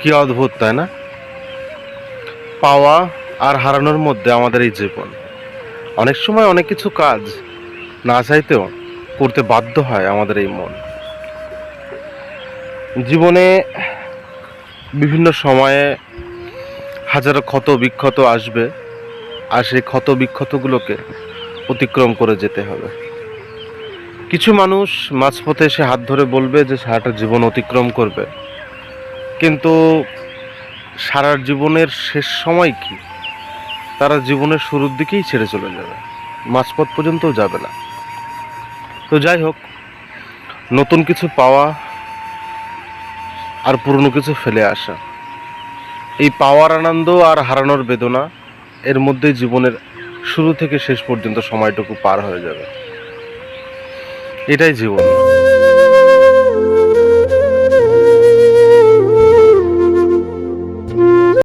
কি অদ্ভুত, তাই না? পাওয়া আর হারানোর মধ্যে আমাদের এই জীবন। অনেক সময় অনেক কিছু কাজ না চাইতেও করতে বাধ্য হয় আমাদের এই মন। জীবনে বিভিন্ন সময়ে হাজারো ক্ষত বিক্ষত আসবে, আর সেই ক্ষত বিক্ষতগুলোকে অতিক্রম করে যেতে হবে। কিছু মানুষ মাঝপথে এসে হাত ধরে বলবে যে সারাটা জীবন অতিক্রম করবে, কিন্তু সারা জীবনের শেষ সময় কি? তারা জীবনের শুরুর দিকেই ছেড়ে চলে যাবে, মাঝপথ পর্যন্তও যাবে না। তো যাই হোক, নতুন কিছু পাওয়া আর পুরনো কিছু ফেলে আসা, এই পাওয়ার আনন্দ আর হারানোর বেদনা, এর মধ্যেই জীবনের শুরু থেকে শেষ পর্যন্ত সময়টুকু পার হয়ে যাবে। এটাই জীবন।